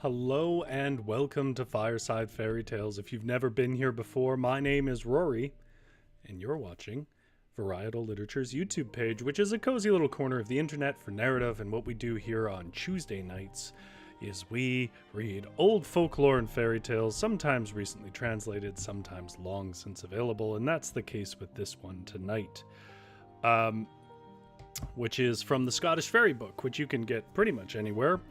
Hello and welcome to Fireside Fairytales. If you've never been here before, my name is Rory, and you're watching Varietal Literature's YouTube page, which is a cozy little corner of the internet for narrative. And what we do here on Tuesday nights is we read old folklore and fairy tales, sometimes recently translated, sometimes long since available, and that's the case with this one tonight. Which is from the Scottish Fairy Book, which you can get pretty much anywhere.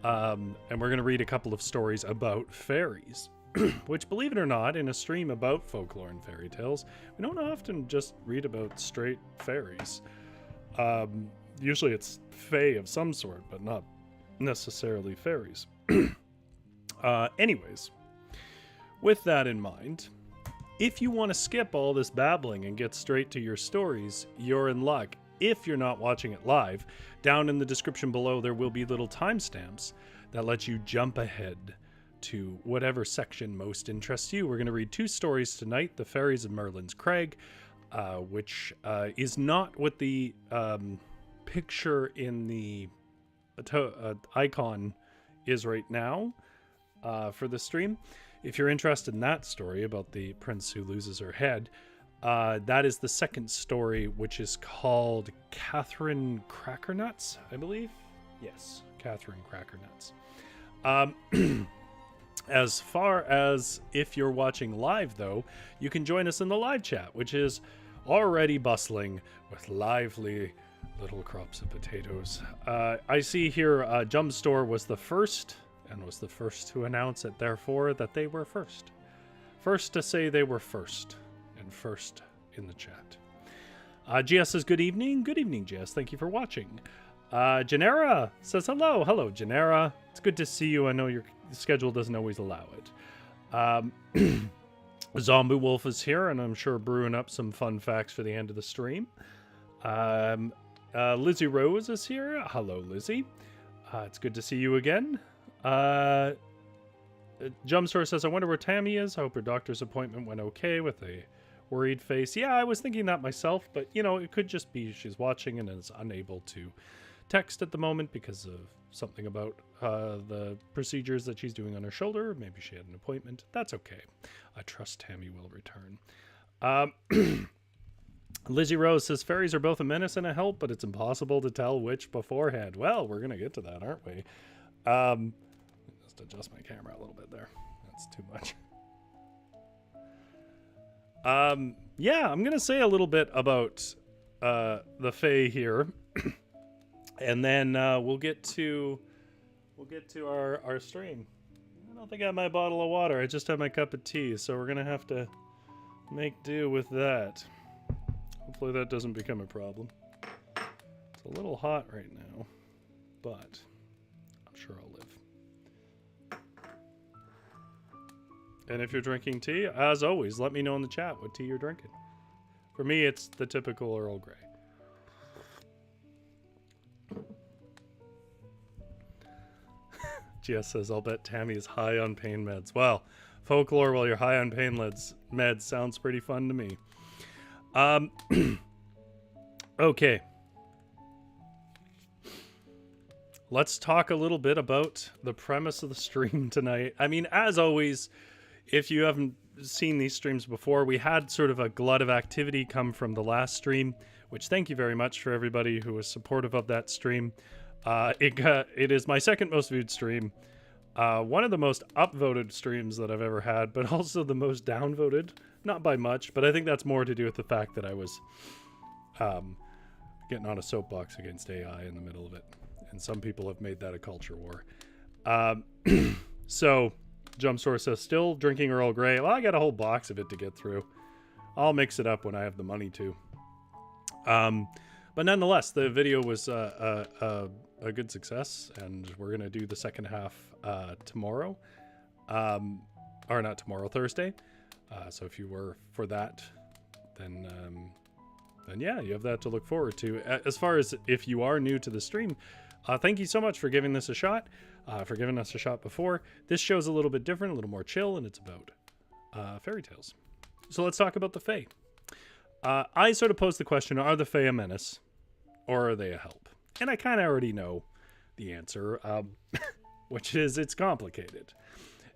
And we're going to read a couple of stories about fairies, which, believe it or not, in a stream about folklore and fairy tales, we don't often just read about straight fairies. Usually it's fae of some sort, but not necessarily fairies. Anyways, with that in mind, if you want to skip all this babbling and get straight to your stories, you're in luck. If you're not watching it live, down in the description below there will be little timestamps that let you jump ahead to whatever section most interests you. We're going to read two stories tonight, The Fairies of Merlin's Crag, which is not what the picture in the icon is right now for the stream. If you're interested in that story about the prince who loses her head, that is the second story, which is called Katherine Crackernuts, I believe. Yes, Katherine Crackernuts. As far as if you're watching live, though, you can join us in the live chat, which is already bustling with lively little crops of potatoes. I see here Jump Store was the first, and was the first to announce it, therefore, that they were first. First to say they were first. First in the chat. GS says good evening. Good evening, GS. Thank you for watching. Janera says hello. Hello, Janera. It's good to see you. I know your schedule doesn't always allow it. Zombie Wolf is here, and I'm sure brewing up some fun facts for the end of the stream. Lizzie Rose is here. Hello, Lizzie. It's good to see you again. Jumpstore says, I wonder where Tammy is. I hope her doctor's appointment went okay with a worried face. Yeah, I was thinking that myself, but you know, it could just be she's watching and is unable to text at the moment because of something about the procedures that she's doing on her shoulder. Maybe she had an appointment. That's okay. I trust Tammy will return. Lizzie Rose says, fairies are both a menace and a help, but it's impossible to tell which beforehand. Well, we're going to get to that, aren't we? Just adjust my camera a little bit there. That's too much. Yeah, I'm gonna say a little bit about the Fae here, and then we'll get to our stream. I don't think I have my bottle of water. I just have my cup of tea, so we're gonna have to make do with that. Hopefully that doesn't become a problem. It's a little hot right now, but I'm sure I'll live. And if you're drinking tea, as always, let me know in the chat what tea you're drinking. For me, it's the typical Earl Grey. GS says, I'll bet Tammy is high on pain meds. Well, folklore while you're high on pain meds sounds pretty fun to me. Okay. Let's talk a little bit about the premise of the stream tonight. I mean, as always, if you haven't seen these streams before, we had sort of a glut of activity come from the last stream, which thank you very much for everybody who was supportive of that stream. It is my second most viewed stream, one of the most upvoted streams that I've ever had, but also the most downvoted, not by much, but I think that's more to do with the fact that I was getting on a soapbox against AI in the middle of it, and some people have made that a culture war. So Jumpstore says, still drinking Earl Grey. Well, I got a whole box of it to get through. I'll mix it up when I have the money to. But nonetheless, the video was a good success, and we're going to do the second half tomorrow. Or not tomorrow, Thursday. So if you were for that, then yeah, you have that to look forward to. As far as if you are new to the stream, thank you so much for giving this a shot. For giving us a shot before. This show's a little bit different, a little more chill, and it's about fairy tales. So let's talk about the Fae. I sort of posed the question, are the Fae a menace, or are they a help? And I kind of already know the answer. which is it's complicated.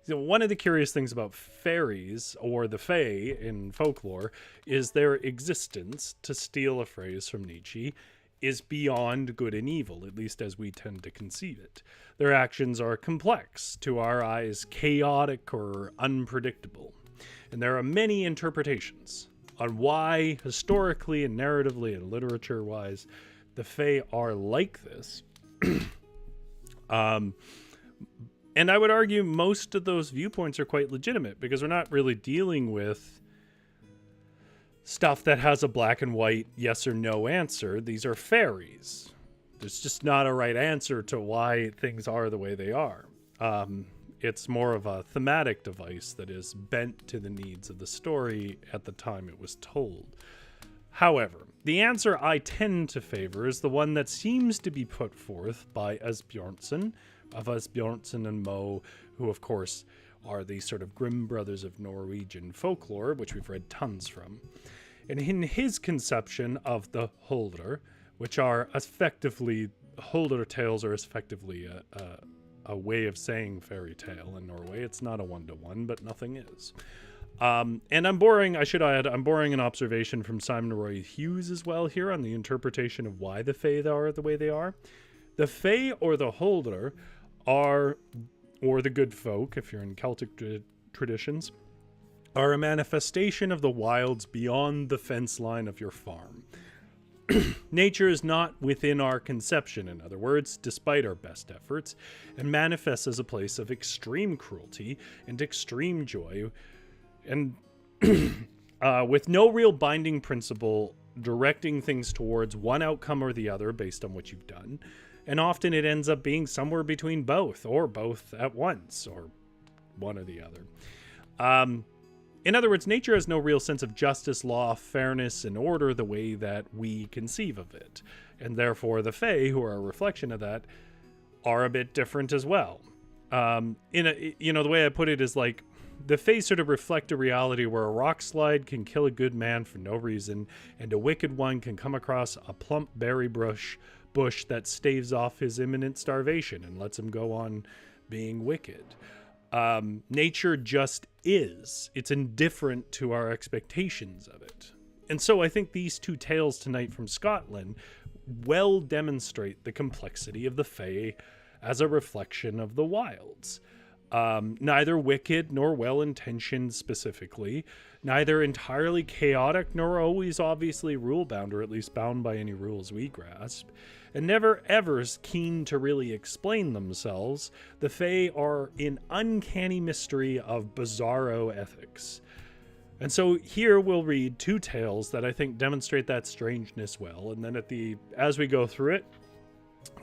So one of the curious things about fairies, or the fae in folklore, is their existence, to steal a phrase from Nietzsche, is beyond good and evil, at least as we tend to conceive it. Their actions are complex, to our eyes chaotic or unpredictable, and there are many interpretations on why, historically and narratively and literature-wise, the fae are like this. And I would argue most of those viewpoints are quite legitimate, because we're not really dealing with stuff that has a black and white yes or no answer. These are fairies. There's just not a right answer to why things are the way they are. It's more of a thematic device that is bent to the needs of the story at the time it was told. However, the answer I tend to favor is the one that seems to be put forth by Asbjornsen, of Asbjornsen and Moe, who of course are the sort of grim brothers of Norwegian folklore, which we've read tons from. And in his conception of the Huldr, which are effectively, Huldr tales are effectively a way of saying fairy tale in Norway. It's not a one-to-one, but nothing is. And I'm borrowing an observation from Simon Roy Hughes as well here on the interpretation of why the Fae are the way they are. The Fae, or the Huldr, are, or the good folk, if you're in Celtic traditions, are a manifestation of the wilds beyond the fence line of your farm. Nature is not within our conception, in other words, despite our best efforts, and manifests as a place of extreme cruelty and extreme joy, and with no real binding principle directing things towards one outcome or the other based on what you've done. And often it ends up being somewhere between both, or both at once, or one or the other. In other words, nature has no real sense of justice, law, fairness, and order the way that we conceive of it. And therefore the Fae, who are a reflection of that, are a bit different as well. The way I put it is like, the Fae sort of reflect a reality where a rock slide can kill a good man for no reason, and a wicked one can come across a plump berry bush that staves off his imminent starvation and lets him go on being wicked. Nature just is. It's indifferent to our expectations of it. And so I think these two tales tonight from Scotland well demonstrate the complexity of the Fae as a reflection of the wilds. Neither wicked nor well-intentioned specifically, neither entirely chaotic nor always obviously rule-bound, or at least bound by any rules we grasp, and never ever keen to really explain themselves. The Fae are in uncanny mystery of bizarro ethics. And so here we'll read two tales that I think demonstrate that strangeness well, and then as we go through it,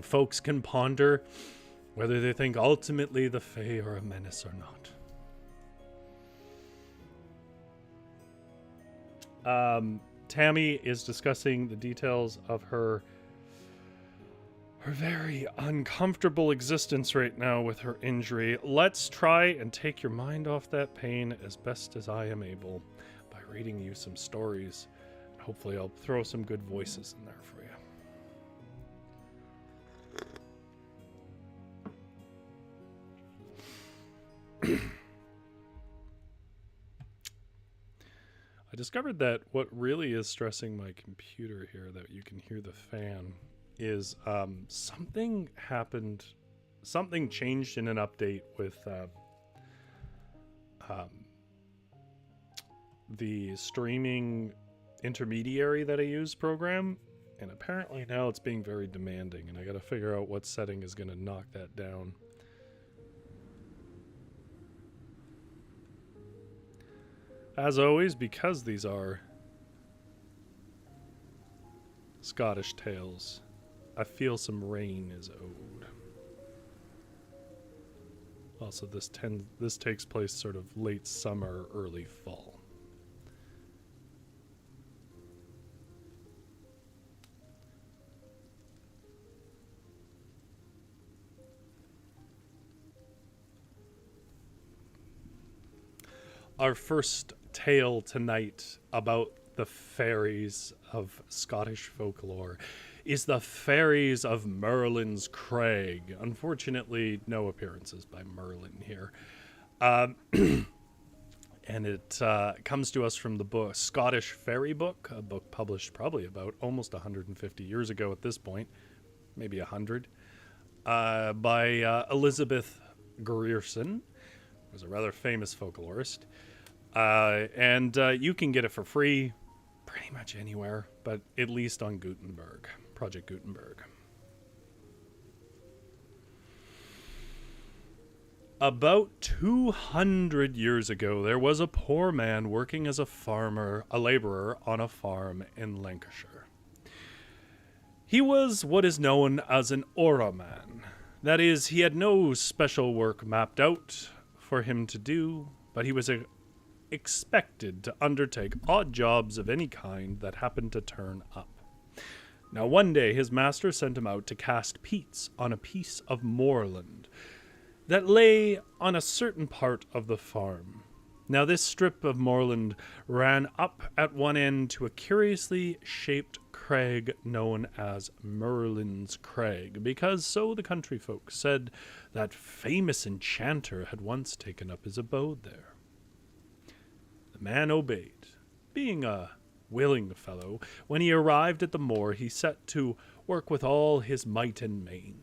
folks can ponder whether they think ultimately the Fae are a menace or not. Tammy is discussing the details of her very uncomfortable existence right now with her injury. Let's try and take your mind off that pain as best as I am able by reading you some stories. Hopefully I'll throw some good voices in there for you. I discovered that what really is stressing my computer here, that you can hear the fan, is something changed in an update with the streaming intermediary that I use program, and apparently now it's being very demanding, and I gotta figure out what setting is gonna knock that down. As always, because these are Scottish tales, I feel some rain is owed. Also, this takes place sort of late summer, early fall. Our first tale tonight about the fairies of Scottish folklore is the Fairies of Merlin's Crag. Unfortunately, no appearances by Merlin here. And it comes to us from the book Scottish Fairy Book, a book published probably about almost 150 years ago at this point, maybe 100, by Elizabeth Grierson, who was a rather famous folklorist. And you can get it for free pretty much anywhere, but at least on Gutenberg, Project Gutenberg. About 200 years ago, there was a poor man working as a laborer on a farm in Lancashire. He was what is known as an aura man. That is, he had no special work mapped out for him to do, but he was expected to undertake odd jobs of any kind that happened to turn up. Now, one day, his master sent him out to cast peats on a piece of moorland that lay on a certain part of the farm. Now, this strip of moorland ran up at one end to a curiously shaped crag known as Merlin's Crag, because so the country folk said that famous enchanter had once taken up his abode there. The man obeyed. Being a willing fellow, when he arrived at the moor, he set to work with all his might and main.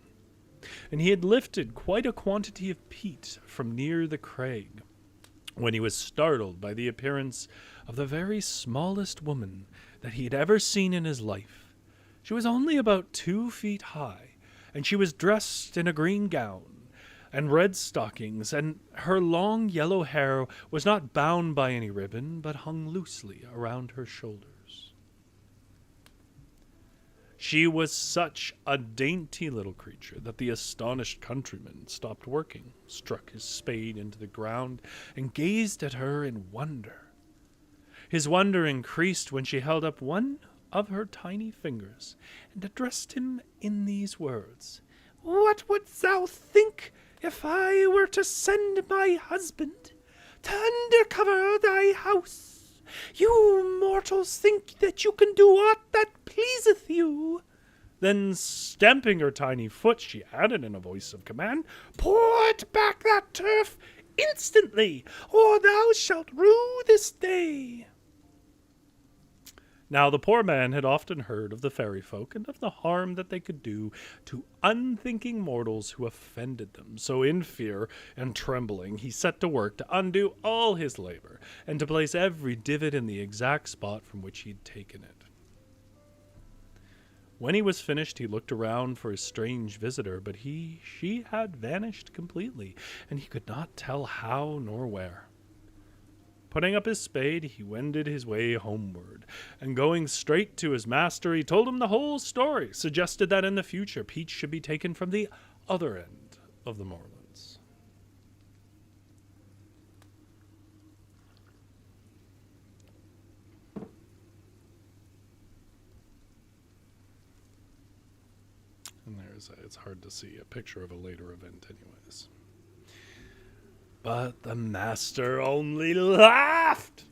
And he had lifted quite a quantity of peat from near the crag, when he was startled by the appearance of the very smallest woman that he had ever seen in his life. She was only about 2 feet high, and she was dressed in a green gown and red stockings, and her long yellow hair was not bound by any ribbon, but hung loosely around her shoulders. She was such a dainty little creature that the astonished countryman stopped working, struck his spade into the ground, and gazed at her in wonder. His wonder increased when she held up one of her tiny fingers and addressed him in these words: "What wouldst thou think if I were to send my husband to undercover thy house? You mortals think that you can do aught that pleaseth you." Then, stamping her tiny foot, she added in a voice of command, "Put back that turf instantly, or thou shalt rue this day." Now the poor man had often heard of the fairy folk and of the harm that they could do to unthinking mortals who offended them. So in fear and trembling he set to work to undo all his labor, and to place every divot in the exact spot from which he had taken it. When he was finished, he looked around for his strange visitor, but she had vanished completely, and he could not tell how nor where. Putting up his spade, he wended his way homeward, and going straight to his master, he told him the whole story, suggested that in the future peats should be taken from the other end of the moorlands. And it's hard to see a picture of a later event anyways. But the master only laughed.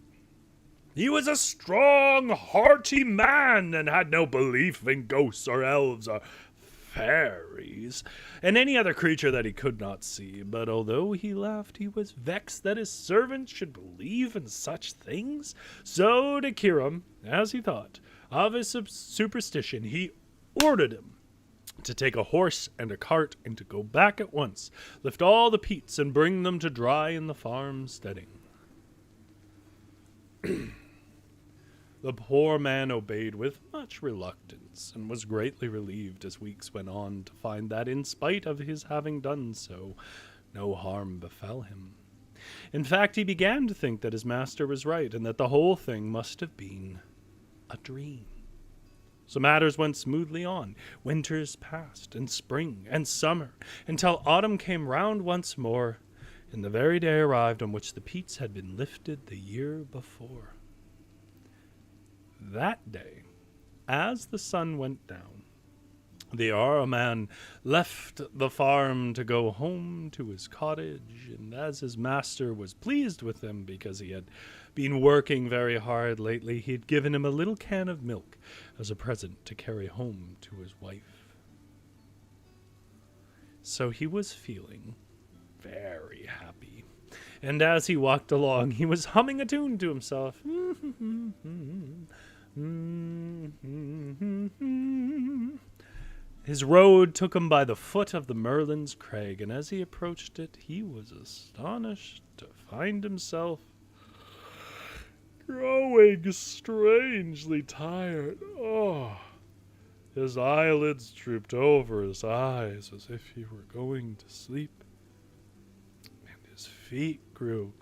He was a strong, hearty man, and had no belief in ghosts or elves or fairies, and any other creature that he could not see. But although he laughed, he was vexed that his servants should believe in such things. So to cure him, as he thought, of his superstition, he ordered him to take a horse and a cart, and to go back at once, lift all the peats, and bring them to dry in the farm steading. The poor man obeyed with much reluctance, and was greatly relieved as weeks went on to find that, in spite of his having done so, no harm befell him. In fact, he began to think that his master was right, and that the whole thing must have been a dream. So matters went smoothly on. Winters passed, and spring, and summer, until autumn came round once more, and the very day arrived on which the peats had been lifted the year before. That day, as the sun went down, The Arrowman left the farm to go home to his cottage, and as his master was pleased with him because he had been working very hard lately, he had given him a little can of milk as a present to carry home to his wife. So he was feeling very happy, and as he walked along, he was humming a tune to himself. His road took him by the foot of the Merlin's Crag, and as he approached it, he was astonished to find himself growing strangely tired. Oh, his eyelids drooped over his eyes as if he were going to sleep, and his feet grew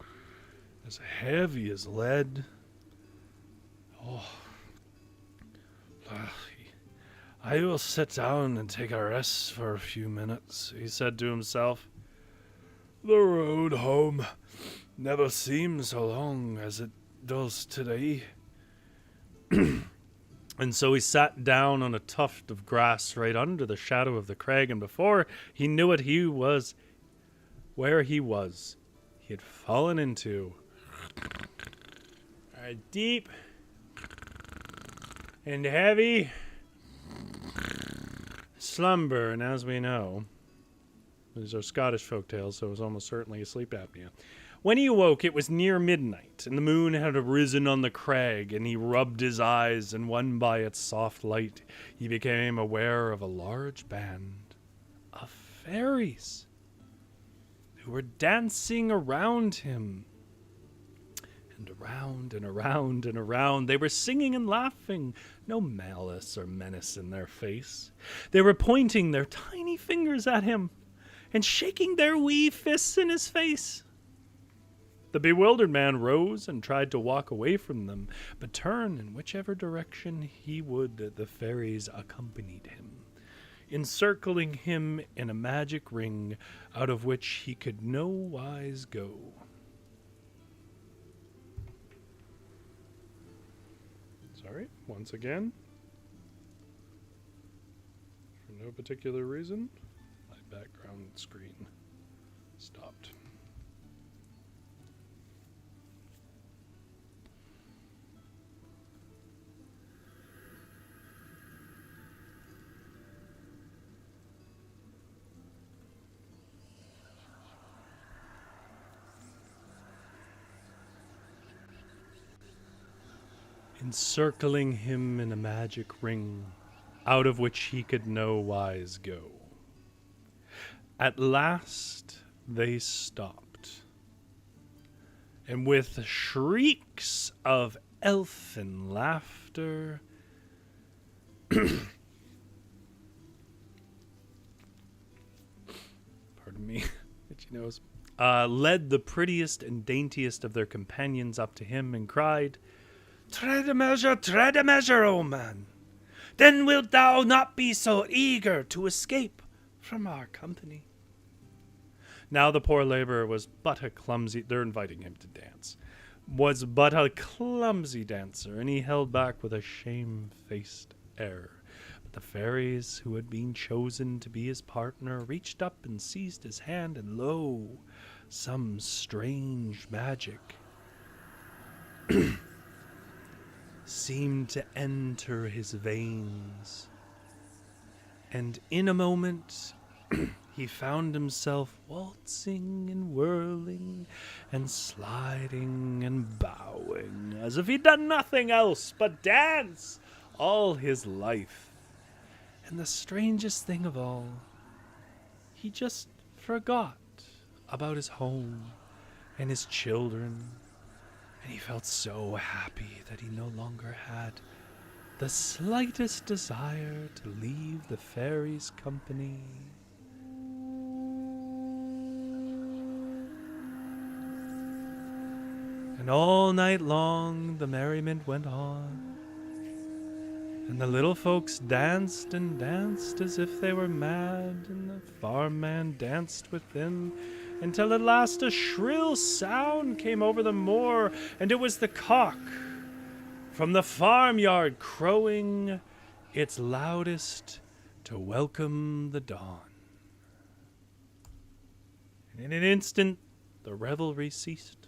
as heavy as lead. Oh, I will sit down and take a rest for a few minutes, he said to himself. The road home never seems so long as it does today. And so he sat down on a tuft of grass right under the shadow of the crag, and before he knew it, he was where he was. He had fallen into a deep and heavy slumber, and as we know, these are Scottish folktales, so it was almost certainly a sleep apnea. When he awoke, it was near midnight, and the moon had arisen on the crag, and he rubbed his eyes, and won by its soft light, he became aware of a large band of fairies who were dancing around him. And around and around and around, they were singing and laughing, no malice or menace in their face. They were pointing their tiny fingers at him and shaking their wee fists in his face. The bewildered man rose and tried to walk away from them, but turn in whichever direction he would, the fairies accompanied him, encircling him in a magic ring out of which he could no wise go. Sorry, once again, for no particular reason, my background screen stopped. Encircling him in a magic ring, out of which he could no wise go. At last they stopped, and with shrieks of elfin laughter, pardon me, itchy nose, led the prettiest and daintiest of their companions up to him and cried, tread a measure, O man. Then wilt thou not be so eager to escape from our company. Now the poor laborer was but a clumsy, they're inviting him to dance, was but a clumsy dancer, and he held back with a shamefaced air. But the fairies who had been chosen to be his partner reached up and seized his hand, and lo, some strange magic seemed to enter his veins, and in a moment he found himself waltzing and whirling and sliding and bowing as if he'd done nothing else but dance all his life. And the strangest thing of all, he just forgot about his home and his children. And he felt so happy that he no longer had the slightest desire to leave the fairies' company. And all night long the merriment went on, and the little folks danced and danced as if they were mad, and the farm man danced with them, until at last a shrill sound came over the moor, and it was the cock from the farmyard crowing its loudest to welcome the dawn. And in an instant, the revelry ceased,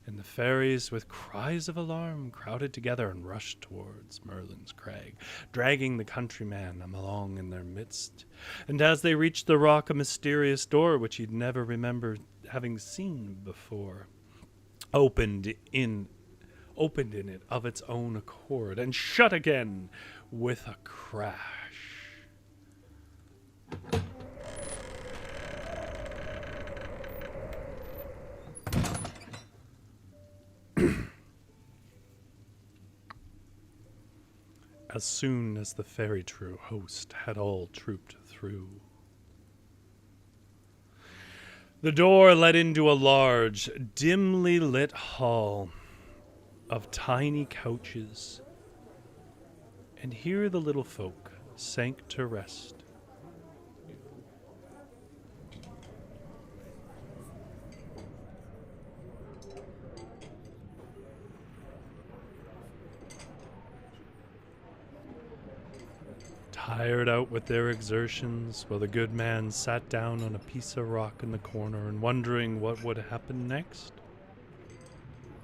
and the fairies, with cries of alarm, crowded together and rushed towards Merlin's Crag, dragging the countryman along in their midst. And as they reached the rock, a mysterious door, which he'd never remembered having seen before, opened in it of its own accord, and shut again with a crash. As soon as the fairy true host had all trooped through, the door led into a large, dimly lit hall of tiny couches, and here the little folk sank to rest. Tired out with their exertions, while the good man sat down on a piece of rock in the corner and wondering what would happen next.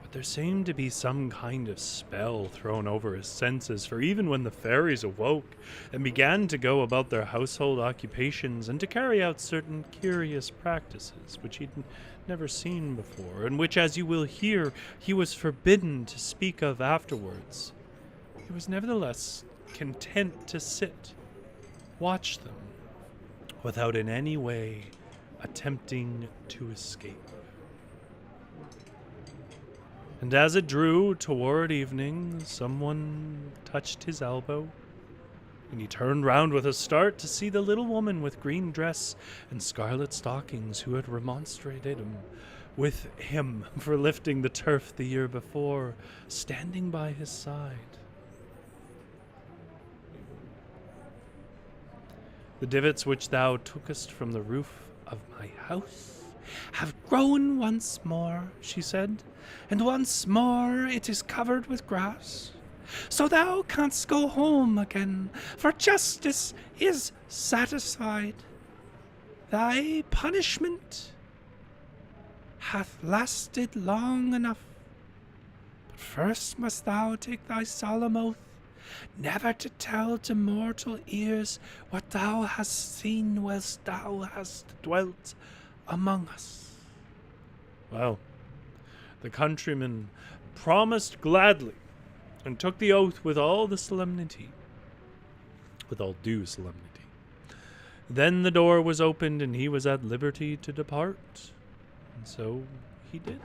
But there seemed to be some kind of spell thrown over his senses, for even when the fairies awoke and began to go about their household occupations and to carry out certain curious practices which he'd never seen before, and which, as you will hear, he was forbidden to speak of afterwards, he was nevertheless content to sit, watch them, without in any way attempting to escape. And as it drew toward evening, someone touched his elbow, and he turned round with a start to see the little woman with green dress and scarlet stockings who had remonstrated with him for lifting the turf the year before, standing by his side. The divots which thou tookest from the roof of my house have grown once more, she said, and once more it is covered with grass. So thou canst go home again, for justice is satisfied. Thy punishment hath lasted long enough. But first must thou take thy solemn oath never to tell to mortal ears what thou hast seen whilst thou hast dwelt among us. Well, the countryman promised gladly and took the oath with all due solemnity. Then the door was opened and he was at liberty to depart, and so he did.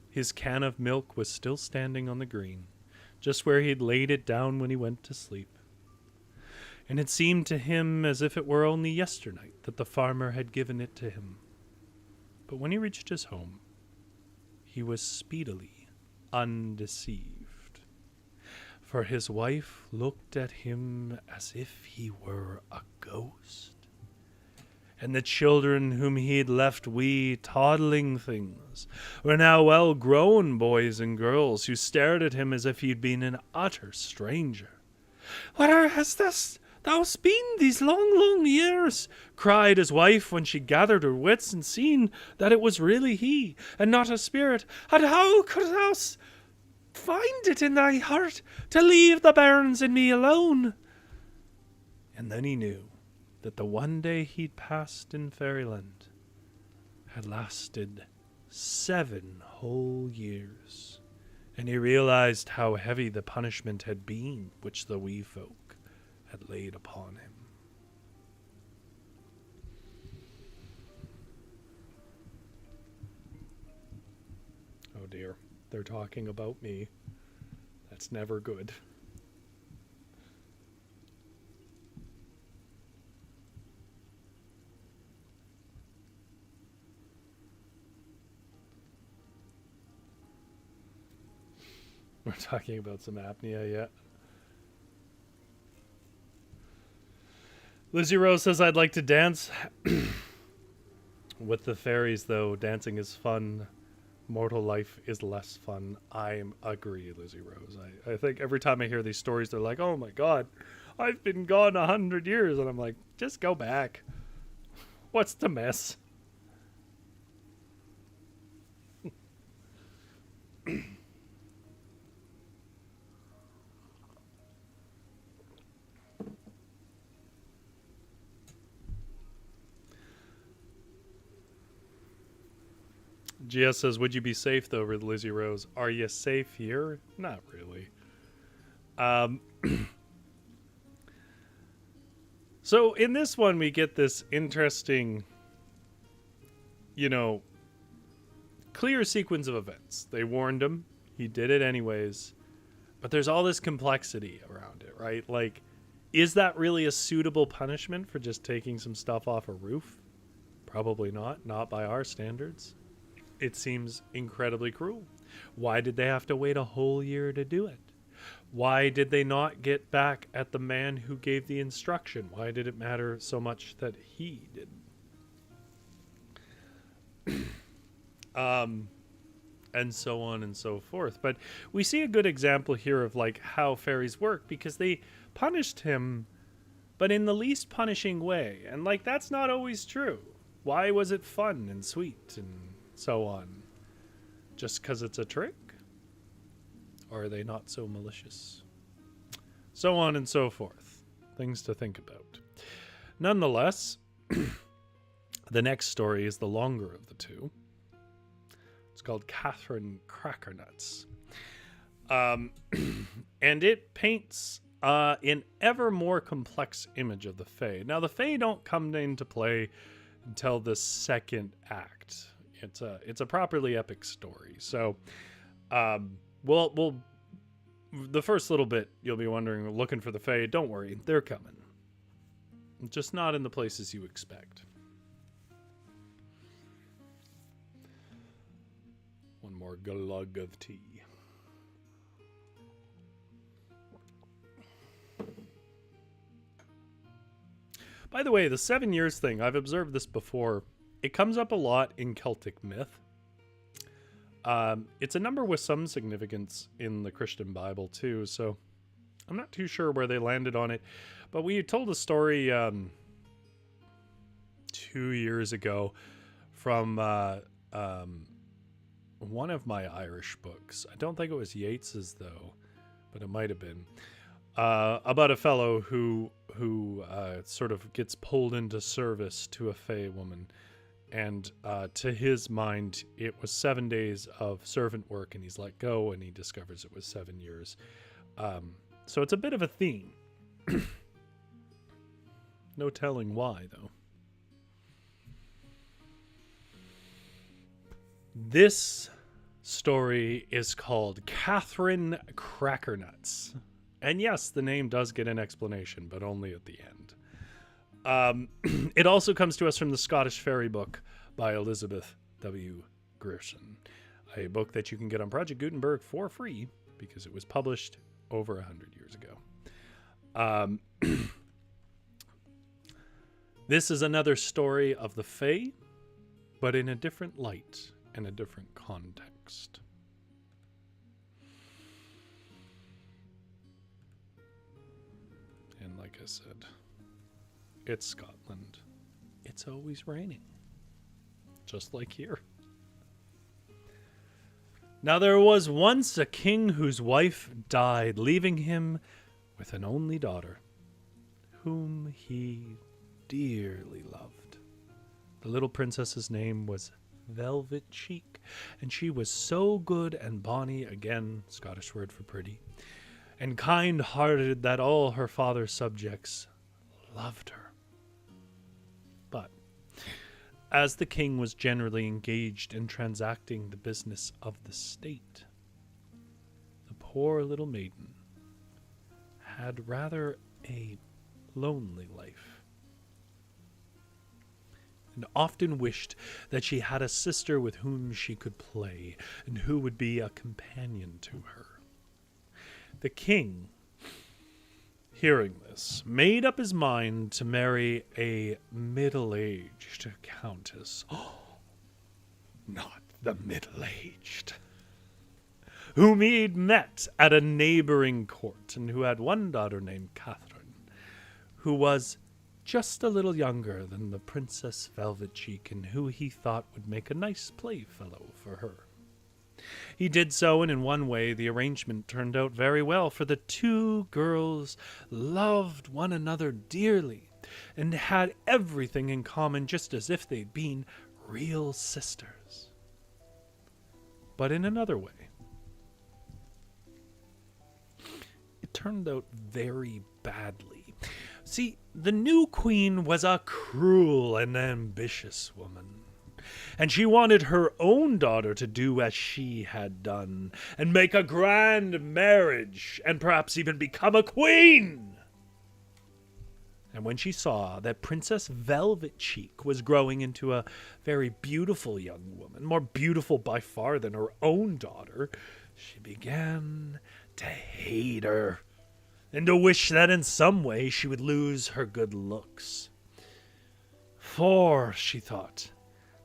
His can of milk was still standing on the green, just where he'd laid it down when he went to sleep. And it seemed to him as if it were only yesternight that the farmer had given it to him. But when he reached his home, he was speedily undeceived, for his wife looked at him as if he were a ghost. And the children whom he had left wee toddling things were now well-grown boys and girls who stared at him as if he'd been an utter stranger. "Where hast thou been these long, long years?" cried his wife when she gathered her wits and seen that it was really he, and not a spirit. "And how couldst thou find it in thy heart to leave the bairns and me alone?" And then he knew that the one day he'd passed in Fairyland had lasted 7 whole years, and he realized how heavy the punishment had been which the wee folk had laid upon him. Oh dear, they're talking about me. That's never good. We're talking about some apnea yet. Lizzie Rose says, "I'd like to dance with the fairies, though. Dancing is fun. mortal life is less fun. I agree, Lizzie Rose. I think every time I hear these stories, they're like, oh my God, I've been gone 100 years. And I'm like, just go back. What's the mess? GS says, would you be safe though, with Lizzie Rose? Are you safe here? Not really. So in this one, we get this interesting, clear sequence of events. They warned him. He did it anyways. But there's all this complexity around it, right? Like, is that really a suitable punishment for just taking some stuff off a roof? Probably not. Not by our standards. It seems incredibly cruel. Why did they have to wait a whole year to do it? Why did they not get back at the man who gave the instruction? Why did it matter so much that he didn't? And so on and so forth. But we see a good example here of like how fairies work, because they punished him, but in the least punishing way. And like, that's not always true. Why was it fun and sweet and so on? Just because it's a trick? Or are they not so malicious? So on and so forth. Things to think about. Nonetheless, the next story is the longer of the two. It's called Katherine Crackernuts. And it paints an ever more complex image of the Fae. Now, the Fae don't come into play until the second act. It's a properly epic story. So, we'll the first little bit you'll be wondering, looking for the Fae. Don't worry, they're coming. Just not in the places you expect. One more glug of tea. By the way, the 7 years thing, I've observed this before. It comes up a lot in Celtic myth. It's a number with some significance in the Christian Bible too, so I'm not too sure where they landed on it. But we told a story 2 years ago from one of my Irish books. I don't think it was Yeats's though, but it might have been. About a fellow who sort of gets pulled into service to a Fae woman. And to his mind, it was 7 days of servant work, and he's let go, and he discovers it was 7 years. So it's a bit of a theme. No telling why, though. This story is called Katherine Crackernuts. And yes, the name does get an explanation, but only at the end. It also comes to us from the Scottish Fairy book by Elizabeth W. Grierson, a book that you can get on Project Gutenberg for free because it was published over 100 years ago. This is another story of the Fae, but in a different light and a different context. And like I said, it's Scotland. It's always raining. Just like here. Now there was once a king whose wife died, leaving him with an only daughter, whom he dearly loved. The little princess's name was Velvet Cheek, and she was so good and bonny, again, Scottish word for pretty, and kind-hearted that all her father's subjects loved her. But as the king was generally engaged in transacting the business of the state, the poor little maiden had rather a lonely life, and often wished that she had a sister with whom she could play, and who would be a companion to her. The king, hearing this, made up his mind to marry a middle-aged countess. Oh, not the middle-aged, whom he'd met at a neighboring court, and who had one daughter named Katherine, who was just a little younger than the Princess Velvet Cheek, and who he thought would make a nice playfellow for her. He did so, and in one way the arrangement turned out very well, for the two girls loved one another dearly, and had everything in common, just as if they'd been real sisters. But in another way, it turned out very badly. See, the new queen was a cruel and ambitious woman, and she wanted her own daughter to do as she had done, and make a grand marriage, and perhaps even become a queen. And when she saw that Princess Velvet Cheek was growing into a very beautiful young woman, more beautiful by far than her own daughter, she began to hate her, and to wish that in some way she would lose her good looks. For, she thought,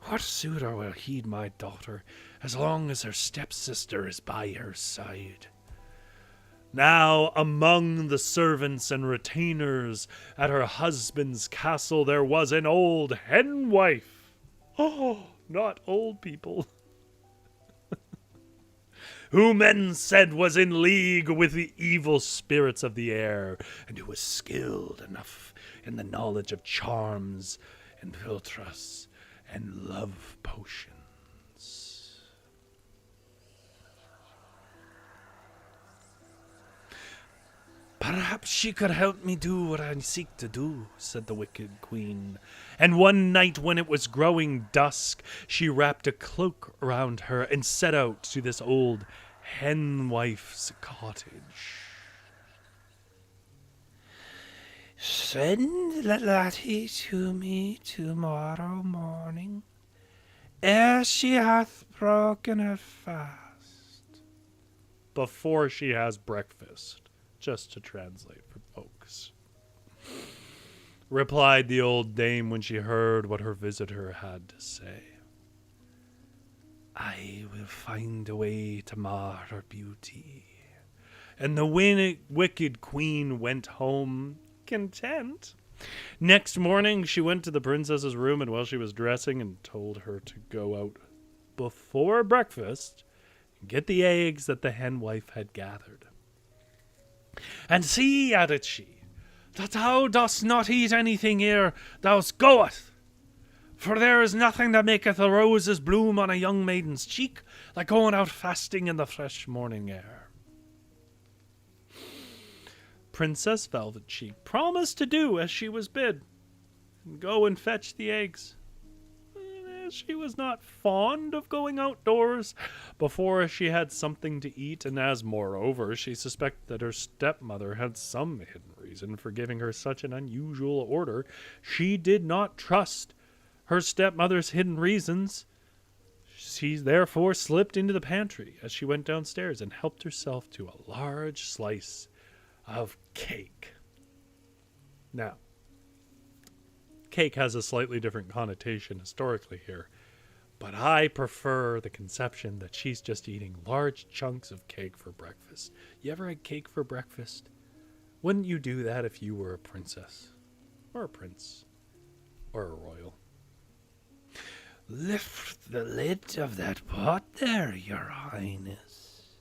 what suitor will heed my daughter as long as her stepsister is by her side? Now, among the servants and retainers at her husband's castle, there was an old hen wife. Oh, not old people. Who men said was in league with the evil spirits of the air, and who was skilled enough in the knowledge of charms and philtres and love potions. Perhaps she could help me do what I seek to do, said the wicked queen. And one night when it was growing dusk, she wrapped a cloak around her and set out to this old hen wife's cottage. Send the laddie to me tomorrow morning, ere she hath broken her fast. Before she has breakfast. Just to translate for folks, replied the old dame when she heard what her visitor had to say. I will find a way to mar her beauty. And the wicked queen went home content. Next morning she went to the princess's room, and while she was dressing, and told her to go out before breakfast and get the eggs that the hen wife had gathered. And see, added she, that thou dost not eat anything ere thou goest, for there is nothing that maketh the roses bloom on a young maiden's cheek like going out fasting in the fresh morning air. Princess Velvet Cheek promised to do as she was bid, and go and fetch the eggs. She was not fond of going outdoors before she had something to eat, and as moreover she suspected that her stepmother had some hidden reason for giving her such an unusual order, she did not trust her stepmother's hidden reasons. She therefore slipped into the pantry as she went downstairs and helped herself to a large slice of cake. Now, cake has a slightly different connotation historically here, but I prefer the conception that she's just eating large chunks of cake for breakfast. You ever had cake for breakfast? Wouldn't you do that if you were a princess, or a prince, or a royal? Lift the lid of that pot there, your highness,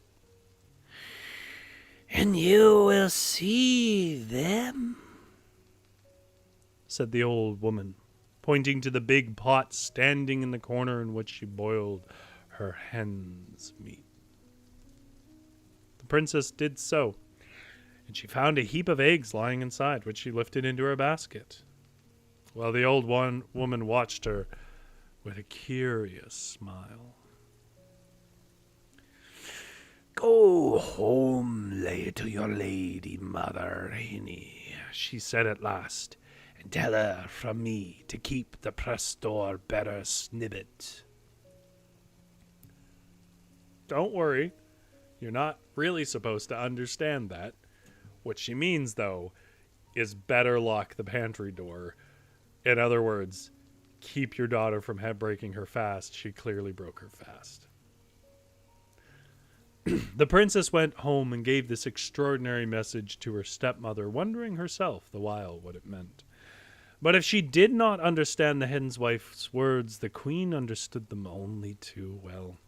and you will see them, said the old woman, pointing to the big pot standing in the corner in which she boiled her hen's meat. The princess did so, and she found a heap of eggs lying inside, which she lifted into her basket, while the old woman watched her with a curious smile. Go home, to your lady mother, Hinny, she said at last, and tell her from me to keep the press door better snibbit. Don't worry, you're not really supposed to understand that. What she means, though, is better lock the pantry door. In other words, keep your daughter from breaking her fast, she clearly broke her fast. The princess went home and gave this extraordinary message to her stepmother, wondering herself the while what it meant. But if she did not understand the hen's wife's words, the queen understood them only too well.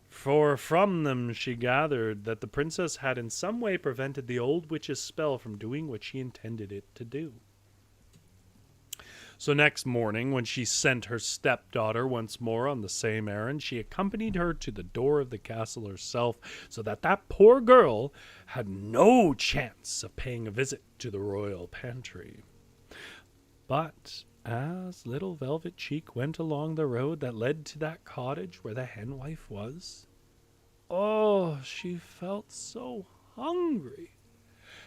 For from them she gathered that the princess had in some way prevented the old witch's spell from doing what she intended it to do. So next morning, when she sent her stepdaughter once more on the same errand, she accompanied her to the door of the castle herself, so that that poor girl had no chance of paying a visit to the royal pantry. But as little Velvet Cheek went along the road that led to that cottage where the hen wife was, oh, she felt so hungry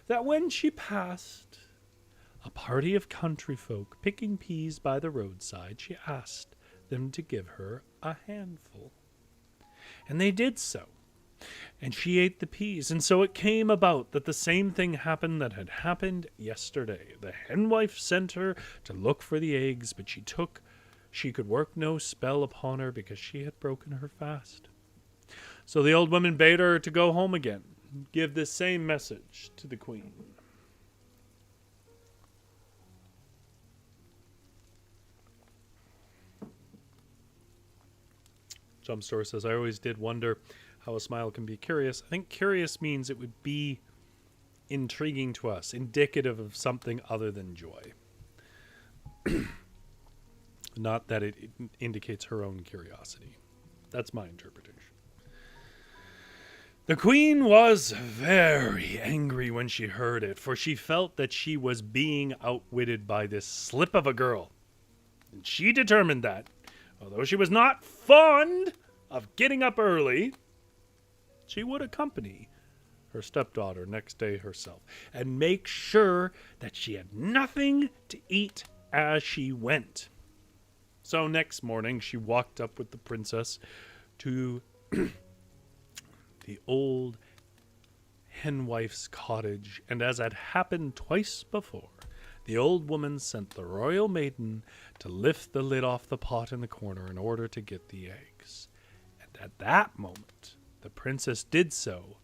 that when she passed a party of country folk picking peas by the roadside, she asked them to give her a handful. And they did so, and she ate the peas. And so it came about that the same thing happened that had happened yesterday. The hen wife sent her to look for the eggs, but she could work no spell upon her because she had broken her fast. So the old woman bade her to go home again, give this same message to the queen. Jumpstore says, I always did wonder how a smile can be curious. I think curious means it would be intriguing to us, indicative of something other than joy. Not that it indicates her own curiosity. That's my interpretation. The queen was very angry when she heard it, for she felt that she was being outwitted by this slip of a girl. And she determined that, although she was not fond of getting up early, she would accompany her stepdaughter next day herself and make sure that she had nothing to eat as she went. So next morning she walked up with the princess to the old henwife's cottage, and as had happened twice before, the old woman sent the royal maiden to lift the lid off the pot in the corner in order to get the eggs. And at that moment, the princess did so.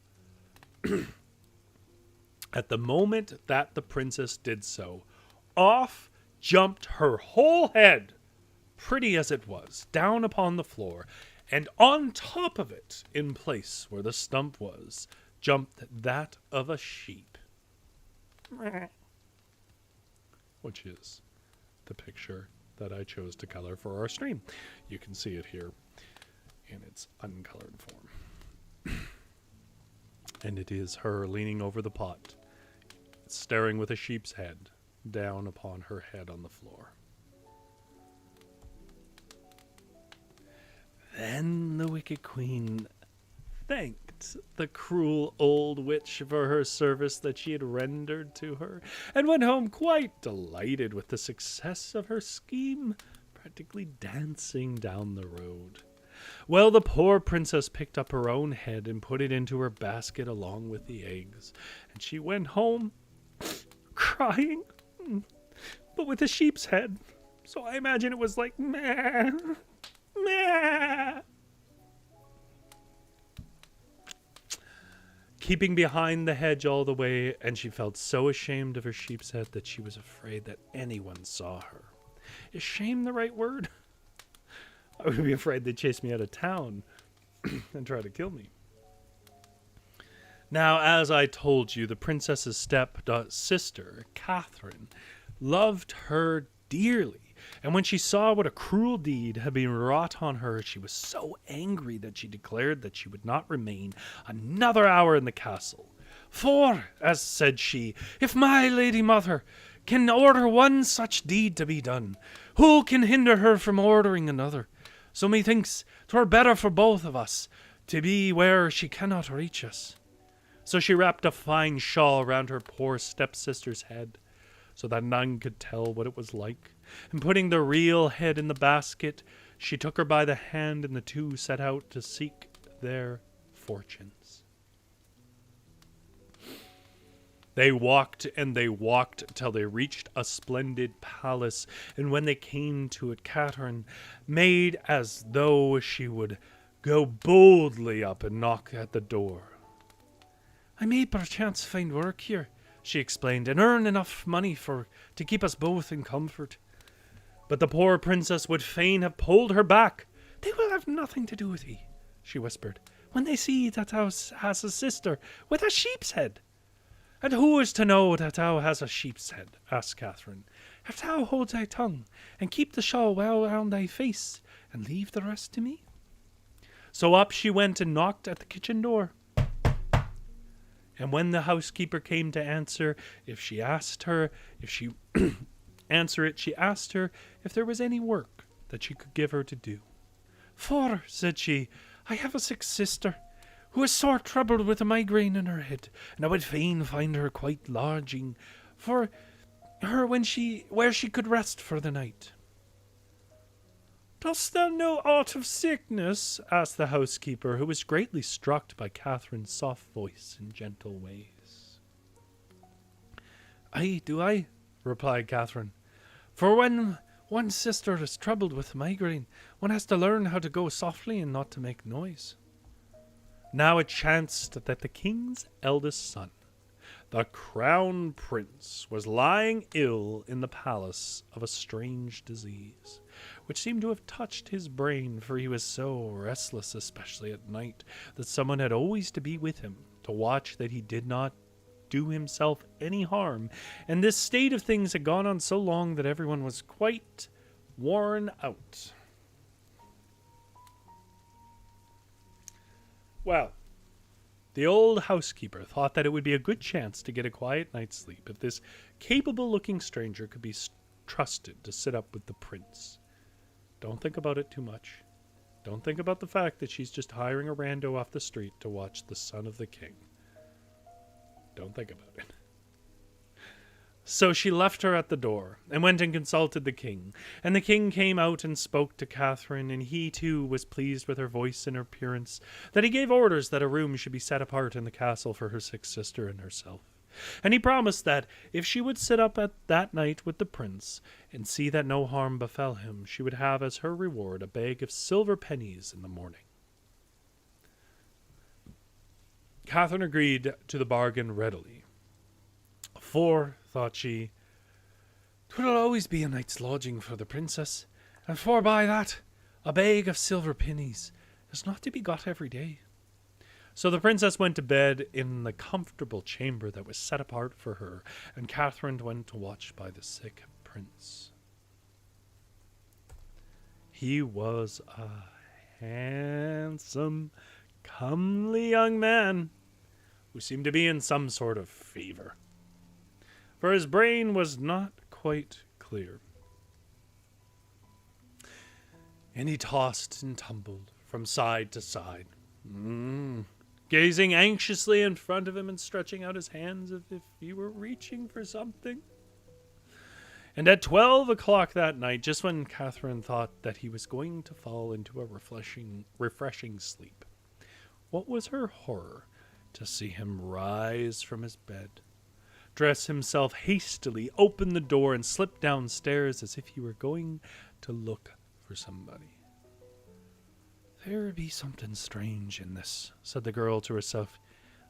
At the moment that the princess did so, off jumped her whole head, pretty as it was, down upon the floor, and on top of it, in place where the stump was, jumped that of a sheep. Which is the picture that I chose to color for our stream. You can see it here in its uncolored form. And it is her leaning over the pot, staring with a sheep's head down upon her head on the floor. Then the wicked queen thanked the cruel old witch for her service that she had rendered to her, and went home quite delighted with the success of her scheme, practically dancing down the road. Well, the poor princess picked up her own head and put it into her basket along with the eggs, and she went home crying, but with a sheep's head. So I imagine it was like, meh, meh. Keeping behind the hedge all the way, and she felt so ashamed of her sheep's head that she was afraid that anyone saw her. Is shame the right word? I would be afraid they'd chase me out of town and try to kill me. Now, as I told you, the princess's step-sister, Katherine, loved her dearly. And when she saw what a cruel deed had been wrought on her, she was so angry that she declared that she would not remain another hour in the castle. For, as said she, if my lady mother can order one such deed to be done, who can hinder her from ordering another? So methinks 'twere better for both of us to be where she cannot reach us. So she wrapped a fine shawl round her poor stepsister's head, so that none could tell what it was like. And putting the real head in the basket, she took her by the hand, and the two set out to seek their fortunes. They walked and they walked till they reached a splendid palace, and when they came to it, Katherine made as though she would go boldly up and knock at the door. "I may perchance find work here," she explained, "and earn enough money to keep us both in comfort." But the poor princess would fain have pulled her back. "They will have nothing to do with thee," she whispered, "when they see that thou hast a sister with a sheep's head." "And who is to know that thou hast a sheep's head?" asked Katherine. "If thou hold thy tongue, and keep the shawl well round thy face, and leave the rest to me." So up she went and knocked at the kitchen door. And when the housekeeper came to answer, she asked her if there was any work that she could give her to do. "For," said she, "I have a sick sister, who is sore troubled with a migraine in her head, and I would fain find her quite lodging for her where she could rest for the night." "Dost thou know aught of sickness?" asked the housekeeper, who was greatly struck by Katherine's soft voice and gentle ways. "Aye, do I," replied Katherine. "For when one sister is troubled with migraine, one has to learn how to go softly and not to make noise." Now it chanced that the king's eldest son, the crown prince, was lying ill in the palace of a strange disease, which seemed to have touched his brain, for he was so restless, especially at night, that someone had always to be with him to watch that he did not do himself any harm, and this state of things had gone on so long that everyone was quite worn out. Well, the old housekeeper thought that it would be a good chance to get a quiet night's sleep if this capable-looking stranger could be trusted to sit up with the prince. Don't think about it too much. Don't think about the fact that she's just hiring a rando off the street to watch the son of the king. Don't think about it. So she left her at the door, and went and consulted the king. And the king came out and spoke to Katherine, and he too was pleased with her voice and her appearance, that he gave orders that a room should be set apart in the castle for her sick sister and herself. And he promised that, if she would sit up at that night with the prince, and see that no harm befell him, she would have as her reward a bag of silver pennies in the morning. Katherine agreed to the bargain readily. "For," thought she, "'twill always be a night's lodging for the princess, and forby that, a bag of silver pennies is not to be got every day." So the princess went to bed in the comfortable chamber that was set apart for her, and Katherine went to watch by the sick prince. He was a handsome, comely young man who seemed to be in some sort of fever, for his brain was not quite clear. And he tossed and tumbled from side to side, gazing anxiously in front of him and stretching out his hands as if he were reaching for something. And at 12 o'clock that night, just when Katherine thought that he was going to fall into a refreshing sleep, what was her horror to see him rise from his bed, dress himself hastily, open the door, and slip downstairs as if he were going to look for somebody. "There be something strange in this," said the girl to herself.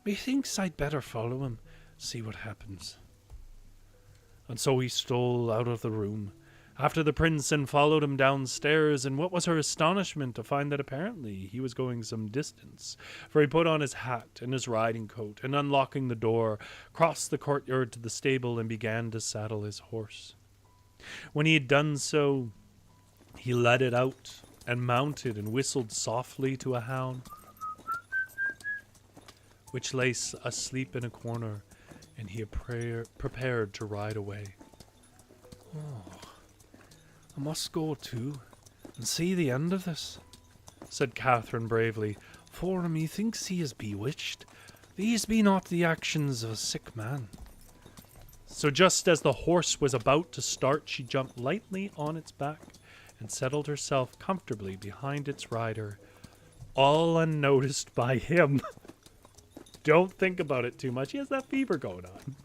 "Methinks I'd better follow him, see what happens." And so he stole out of the room after the prince and followed him downstairs, and what was her astonishment to find that apparently he was going some distance, for he put on his hat and his riding coat, and unlocking the door, crossed the courtyard to the stable and began to saddle his horse. When he had done so, he led it out and mounted and whistled softly to a hound, which lay asleep in a corner, and he prepared to ride away. "Oh, I must go too, and see the end of this," said Katherine bravely, "for methinks he is bewitched. These be not the actions of a sick man." So just as the horse was about to start, she jumped lightly on its back and settled herself comfortably behind its rider, all unnoticed by him. Don't think about it too much. He has that fever going on.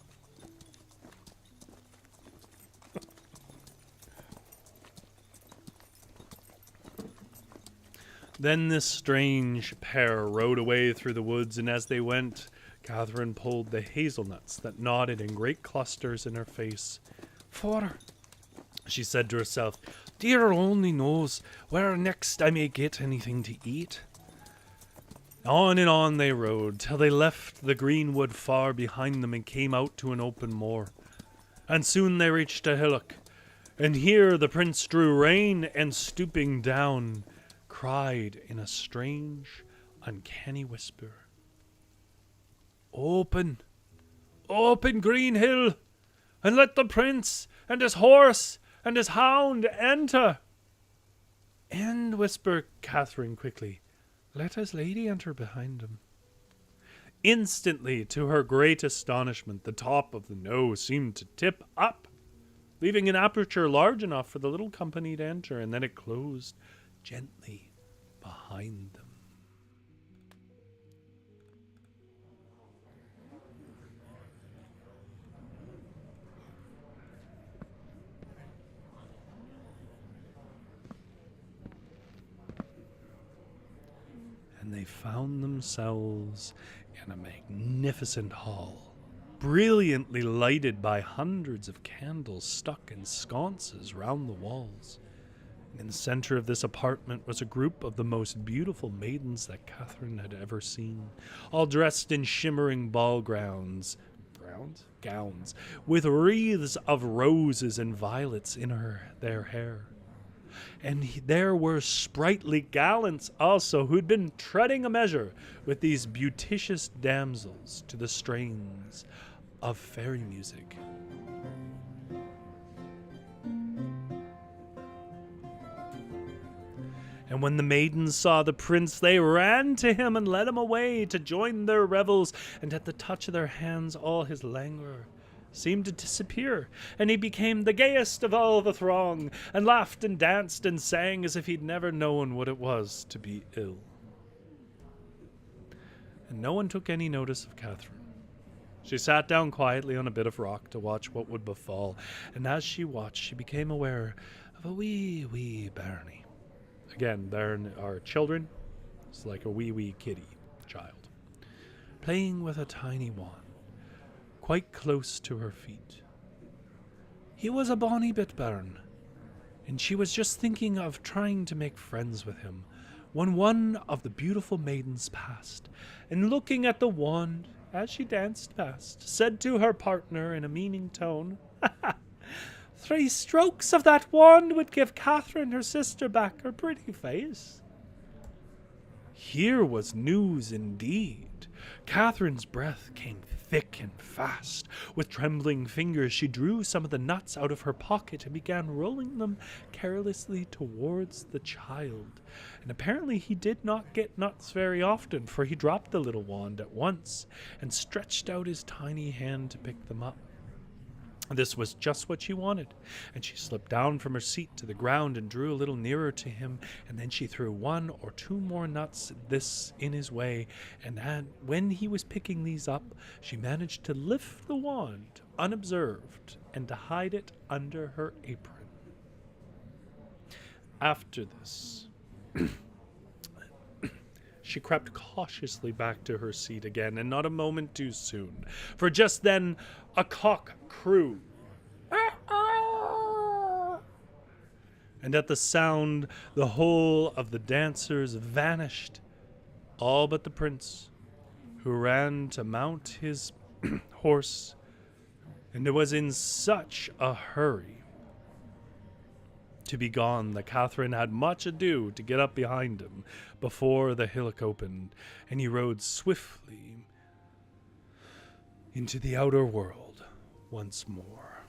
Then this strange pair rode away through the woods, and as they went, Catherine pulled the hazelnuts that nodded in great clusters in her face. "For," she said to herself, "dear only knows where next I may get anything to eat." On and on they rode, till they left the green wood far behind them and came out to an open moor. And soon they reached a hillock, and here the prince drew rein and, stooping down, cried in a strange, uncanny whisper, "Open, open, green hill, and let the prince and his horse and his hound enter." "And," whispered Catherine quickly, "let his lady enter behind him." Instantly, to her great astonishment, the top of the nose seemed to tip up, leaving an aperture large enough for the little company to enter, and then it closed gently behind them. And they found themselves in a magnificent hall, brilliantly lighted by hundreds of candles stuck in sconces round the walls. In the center of this apartment was a group of the most beautiful maidens that Catherine had ever seen, all dressed in shimmering gowns, with wreaths of roses and violets in their hair. And there were sprightly gallants also, who'd been treading a measure with these beauticious damsels to the strains of fairy music. And when the maidens saw the prince, they ran to him and led him away to join their revels, and at the touch of their hands all his languor seemed to disappear, and he became the gayest of all the throng, and laughed and danced and sang as if he'd never known what it was to be ill. And no one took any notice of Catherine. She sat down quietly on a bit of rock to watch what would befall, and as she watched, she became aware of a wee bairnie. Again, bairn are children. It's like a wee kitty child, playing with a tiny wand, quite close to her feet. He was a bonny bit bairn, and she was just thinking of trying to make friends with him, when one of the beautiful maidens passed, and looking at the wand as she danced past, said to her partner in a meaning tone, "3 strokes of that wand would give Catherine, her sister, back her pretty face." Here was news indeed. Catherine's breath came thick and fast. With trembling fingers, she drew some of the nuts out of her pocket and began rolling them carelessly towards the child. And apparently he did not get nuts very often, for he dropped the little wand at once and stretched out his tiny hand to pick them up. This was just what she wanted, and she slipped down from her seat to the ground and drew a little nearer to him, and then she threw 1 or 2 more nuts in his way, and when he was picking these up, she managed to lift the wand unobserved and to hide it under her apron. After this, she crept cautiously back to her seat again, and not a moment too soon, for just then a cock crew. And at the sound, the whole of the dancers vanished, all but the prince, who ran to mount his horse, and was in such a hurry to be gone that Catherine had much ado to get up behind him before the hillock opened, and he rode swiftly into the outer world once more.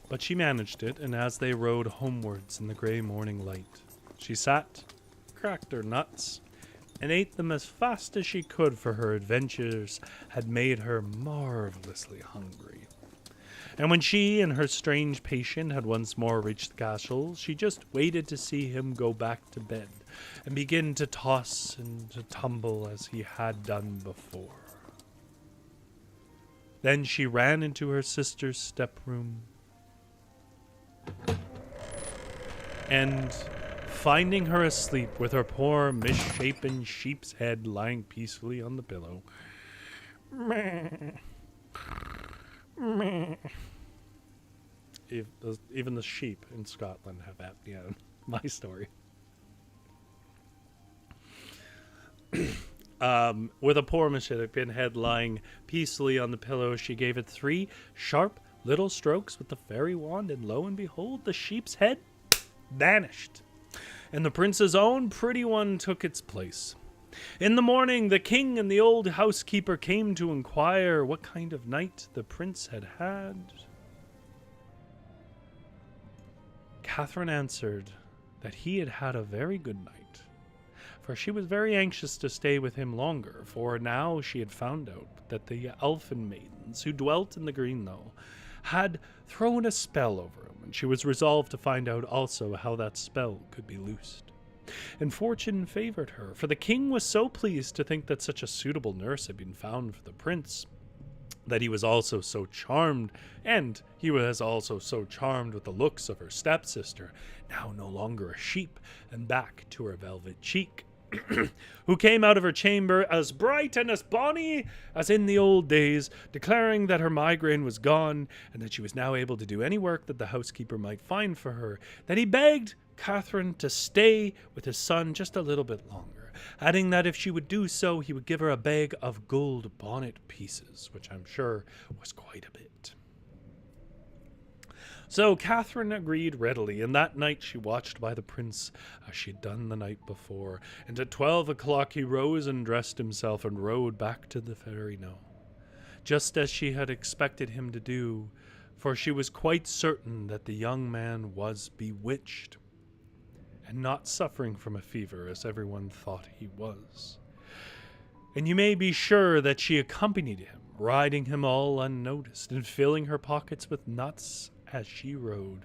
But she managed it, and as they rode homewards in the grey morning light, she sat, cracked her nuts, and ate them as fast as she could, for her adventures had made her marvelously hungry. And when she and her strange patient had once more reached the castle, she just waited to see him go back to bed and begin to toss and to tumble as he had done before. Then she ran into her sister's step room and finding her asleep with her poor misshapen sheep's head lying peacefully on the pillow. Even the sheep in Scotland have apnea. My story. With a poor misshapen head lying peacefully on the pillow, she gave it 3 sharp little strokes with the fairy wand, and lo and behold, the sheep's head vanished, and the prince's own pretty one took its place. In the morning, the king and the old housekeeper came to inquire what kind of night the prince had had. Katherine answered that he had had a very good night, for she was very anxious to stay with him longer, for now she had found out that the elfin maidens who dwelt in the green knoll had thrown a spell over him, and she was resolved to find out also how that spell could be loosed. And fortune favored her, for the king was so pleased to think that such a suitable nurse had been found for the prince, that he was also so charmed, and he was also so charmed with the looks of her stepsister, now no longer a sheep, and back to her velvet cheek, who came out of her chamber as bright and as bonny as in the old days, declaring that her migraine was gone, and that she was now able to do any work that the housekeeper might find for her, that he begged Katherine to stay with his son just a little bit longer, adding that if she would do so, he would give her a bag of gold bonnet pieces, which I'm sure was quite a bit. So Katherine agreed readily, and that night she watched by the prince as she had done the night before, and at 12 o'clock he rose and dressed himself and rode back to the fairy knoll, just as she had expected him to do, for she was quite certain that the young man was bewitched, and not suffering from a fever as everyone thought he was. And you may be sure that she accompanied him, riding him all unnoticed, and filling her pockets with nuts as she rode.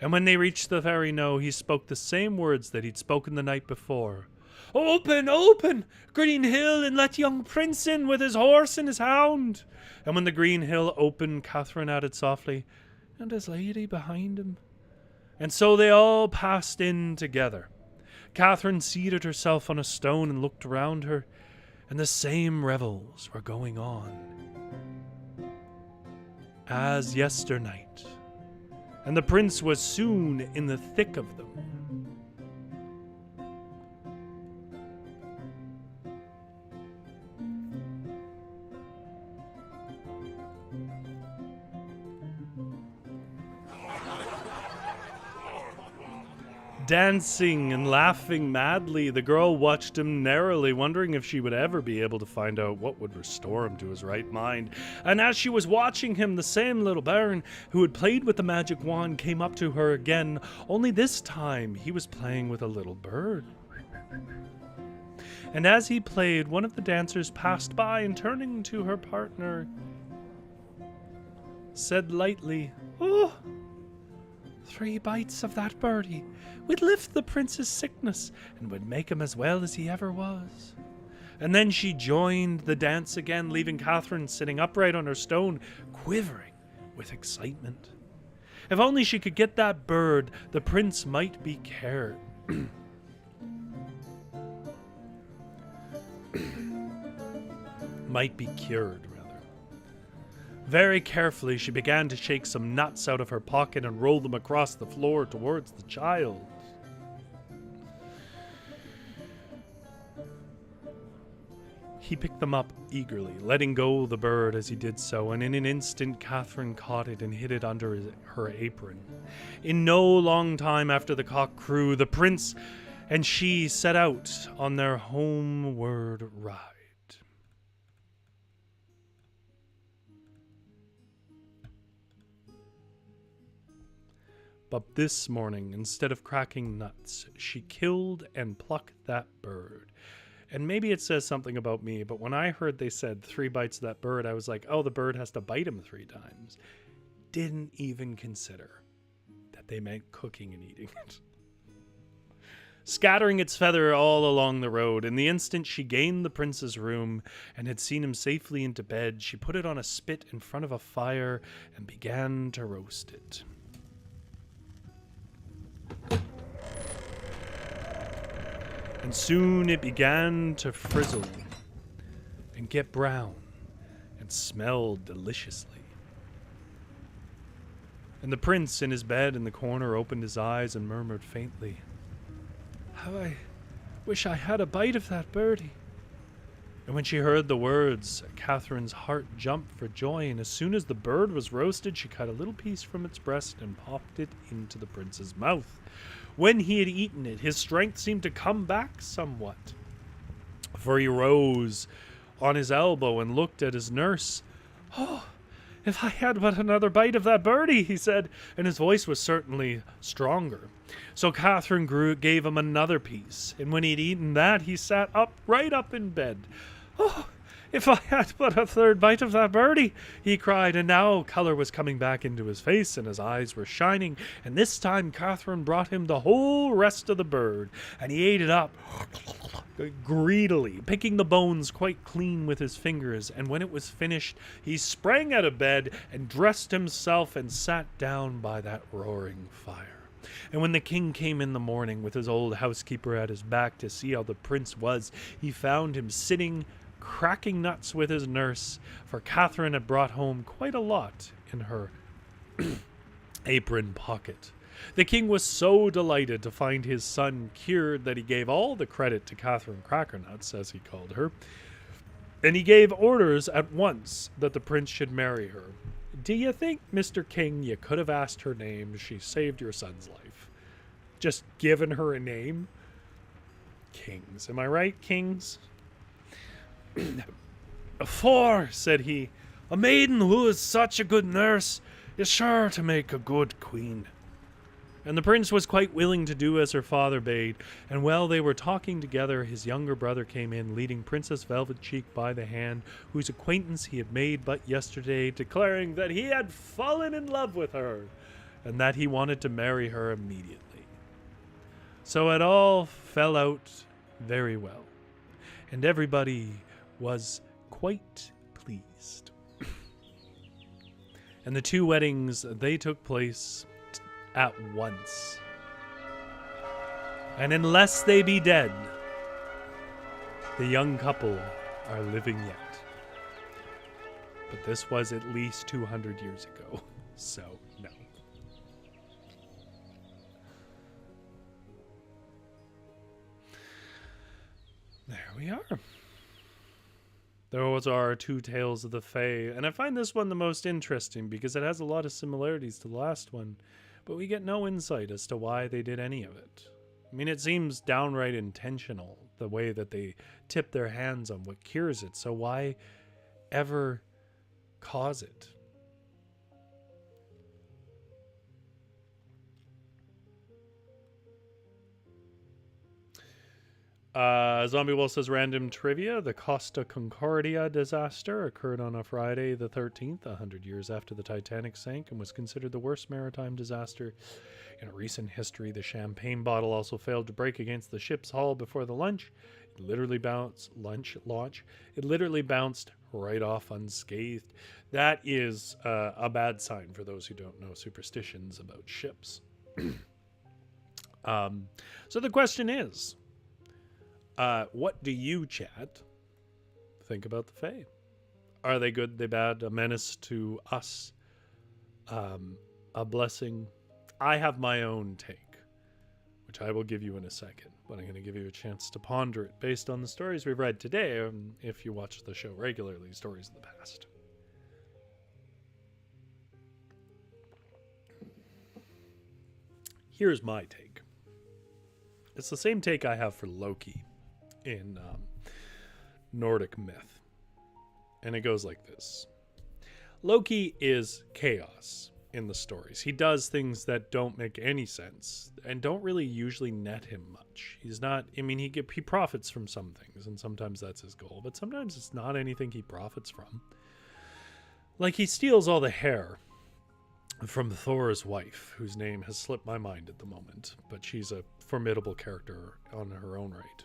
And when they reached the fairy knoll, he spoke the same words that he'd spoken the night before. "Open, open, green hill, and let young prince in with his horse and his hound." And when the green hill opened, Katherine added softly, "And his lady behind him." And so they all passed in together. Katherine seated herself on a stone and looked around her, and the same revels were going on as yesternight, and the prince was soon in the thick of them. Dancing and laughing madly, the girl watched him narrowly, wondering if she would ever be able to find out what would restore him to his right mind. And as she was watching him, the same little baron who had played with the magic wand came up to her again, only this time he was playing with a little bird. And as he played, one of the dancers passed by, and turning to her partner, said lightly, "Oh, 3 bites of that birdie would lift the prince's sickness and would make him as well as he ever was." And then she joined the dance again, leaving Katherine sitting upright on her stone, quivering with excitement. If only she could get that bird, the prince might be cured. Might be cured. Very carefully, she began to shake some nuts out of her pocket and roll them across the floor towards the child. He picked them up eagerly, letting go the bird as he did so, and in an instant Katherine caught it and hid it under her apron. In no long time after the cock crew, the prince and she set out on their homeward ride. But this morning, instead of cracking nuts, she killed and plucked that bird. And maybe it says something about me, but when I heard they said 3 bites of that bird, I was like, oh, the bird has to bite him 3 times. Didn't even consider that they meant cooking and eating it. Scattering its feather all along the road, in the instant she gained the prince's room and had seen him safely into bed, she put it on a spit in front of a fire and began to roast it. and soon it began to frizzle and get brown and smelled deliciously. And the prince in his bed in the corner opened his eyes and murmured faintly, "How I wish I had a bite of that birdie." And when she heard the words, Catherine's heart jumped for joy, and as soon as the bird was roasted, she cut a little piece from its breast and popped it into the prince's mouth. When he had eaten it, his strength seemed to come back somewhat, for he rose on his elbow and looked at his nurse. "Oh, if I had but another bite of that birdie," he said, and his voice was certainly stronger. So Catherine gave him another piece, and when he had eaten that, he sat up, right up in bed. "Oh, if I had but a third bite of that birdie," he cried, and now color was coming back into his face, and his eyes were shining, and this time Catherine brought him the whole rest of the bird, and he ate it up greedily, picking the bones quite clean with his fingers, and when it was finished, he sprang out of bed and dressed himself and sat down by that roaring fire. And when the king came in the morning with his old housekeeper at his back to see how the prince was, he found him sitting cracking nuts with his nurse, for Catherine had brought home quite a lot in her apron pocket. The king was so delighted to find his son cured that he gave all the credit to Catherine Crackernuts, as he called her, and he gave orders at once that the prince should marry her. "Do you think, Mr. King, you could have asked her name? She saved your son's life. Just given her a name?" Kings, am I right, kings? "For," said he, "a maiden who is such a good nurse is sure to make a good queen." And the prince was quite willing to do as her father bade, and while they were talking together, his younger brother came in, leading Princess Velvet Cheek by the hand, whose acquaintance he had made but yesterday, declaring that he had fallen in love with her, and that he wanted to marry her immediately. So it all fell out very well, and everybody was quite pleased. And the two weddings, they took place at once. And unless they be dead, the young couple are living yet. But this was at least 200 years ago, so no. There we are. Those are two tales of the Fae, and I find this one the most interesting because it has a lot of similarities to the last one, but we get no insight as to why they did any of it. I mean, it seems downright intentional, the way that they tip their hands on what cures it, so why ever cause it? Zombie Wolf says, random trivia. The Costa Concordia disaster occurred on a Friday the 13th, 100 years after the Titanic sank, and was considered the worst maritime disaster in recent history. The champagne bottle also failed to break against the ship's hull before the launch. It literally bounced right off unscathed. That is a bad sign for those who don't know superstitions about ships. So the question is, what do you, chat, think about the Fae? Are they good, they bad, a menace to us, a blessing? I have my own take, which I will give you in a second, but I'm going to give you a chance to ponder it based on the stories we've read today, if you watch the show regularly, stories of the past. Here's my take. It's the same take I have for Loki in Nordic myth. And it goes like this. Loki is chaos in the stories. He does things that don't make any sense and don't really usually net him much. He's not, I mean, he profits from some things, and sometimes that's his goal, but sometimes it's not anything he profits from. Like, he steals all the hair from Thor's wife, whose name has slipped my mind at the moment, but she's a formidable character on her own right.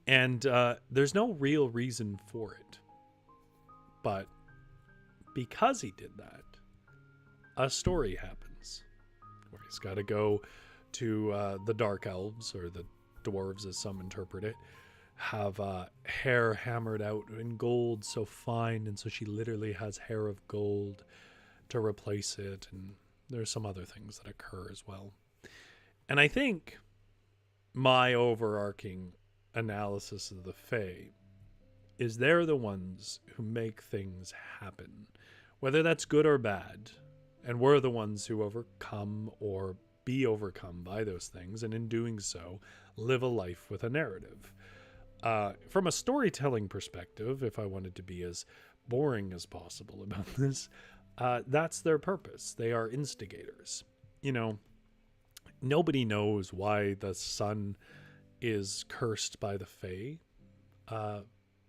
And there's no real reason for it. But because he did that, a story happens where he's got to go to the dark elves, or the dwarves as some interpret it, have hair hammered out in gold so fine, and so she literally has hair of gold to replace it, and there's some other things that occur as well. And I think my overarching analysis of the Fae is they're the ones who make things happen, whether that's good or bad, and we're the ones who overcome or be overcome by those things, and in doing so, live a life with a narrative. From a storytelling perspective, if I wanted to be as boring as possible about this, that's their purpose. They are instigators. You know, nobody knows why the sun is cursed by the Fae,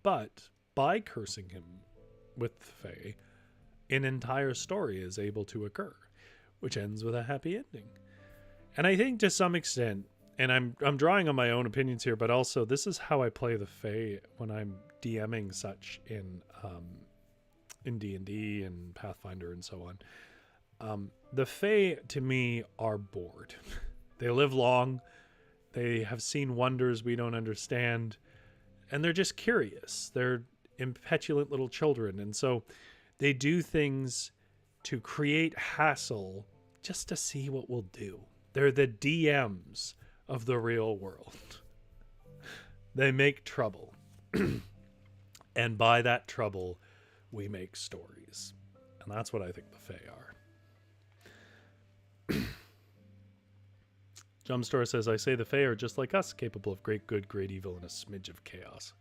but by cursing him with the Fae, an entire story is able to occur, which ends with a happy ending. And I think to some extent, and I'm drawing on my own opinions here, but also this is how I play the Fae when I'm DMing such in D&D and Pathfinder and so on. The Fae, to me, are bored. They live long. They have seen wonders we don't understand. And they're just curious. They're impetulant little children. And so they do things to create hassle just to see what we'll do. They're the DMs of the real world. They make trouble. And by that trouble, we make stories. And that's what I think the Fae are. Jumpstore says, I say the Fae are just like us, capable of great good, great evil, and a smidge of chaos.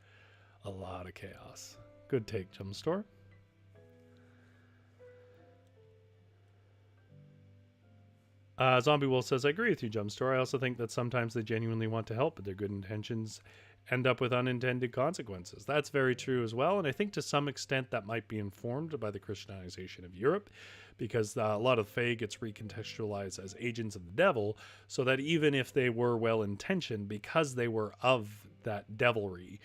A lot of chaos. Good take, Jumpstore. Zombie Wolf says, I agree with you, Jumpstore. I also think that sometimes they genuinely want to help, but their good intentions end up with unintended consequences. That's very true as well, and I think to some extent that might be informed by the Christianization of Europe, because a lot of Fae gets recontextualized as agents of the devil, so that even if they were well-intentioned, because they were of that devilry,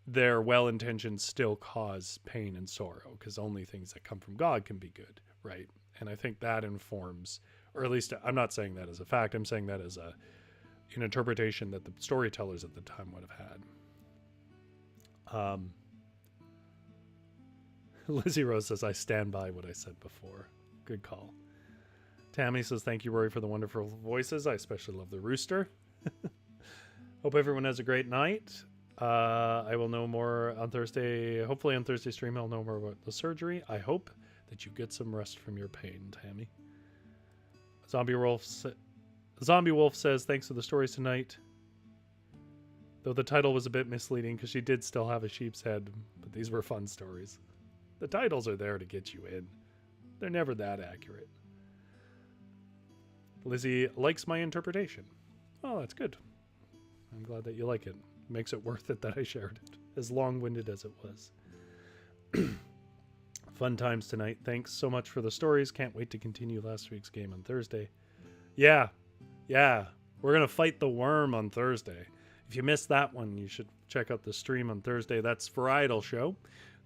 their well-intentions still cause pain and sorrow, because only things that come from God can be good, right? And I think that informs, or at least I'm not saying that as a fact, I'm saying that as an interpretation that the storytellers at the time would have had. Lizzie Rose says, I stand by what I said before. Good call. Tammy says, thank you, Rory, for the wonderful voices. I especially love the rooster. Hope everyone has a great night. I will know more on Thursday. Hopefully on Thursday stream, I'll know more about the surgery. I hope that you get some rest from your pain, Tammy. Zombie Wolf says, thanks for the stories tonight. Though the title was a bit misleading because she did still have a sheep's head, but these were fun stories. The titles are there to get you in. They're never that accurate. Lizzie likes my interpretation. Oh, that's good. I'm glad that you like it. Makes it worth it that I shared it, as long-winded as it was. Fun times tonight. Thanks so much for the stories. Can't wait to continue last week's game on Thursday. Yeah. We're going to fight the worm on Thursday. If you missed that one, you should check out the stream on Thursday. That's Varietal Show.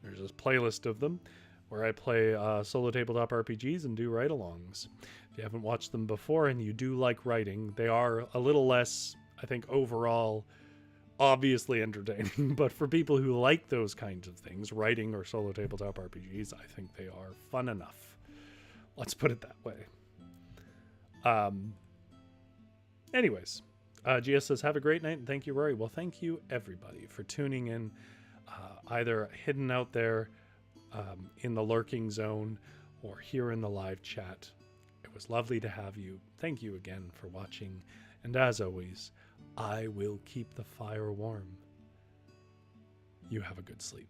There's a playlist of them where I play solo tabletop RPGs and do ride-alongs. If you haven't watched them before and you do like writing, they are a little less, I think, overall obviously entertaining, but for people who like those kinds of things, writing or solo tabletop RPGs, I think they are fun enough. Let's put it that way. Anyways, GS says, have a great night, and thank you, Rory. Well, thank you, everybody, for tuning in, either hidden out there in the lurking zone or here in the live chat. It was lovely to have you. Thank you again for watching, and as always, I will keep the fire warm. You have a good sleep.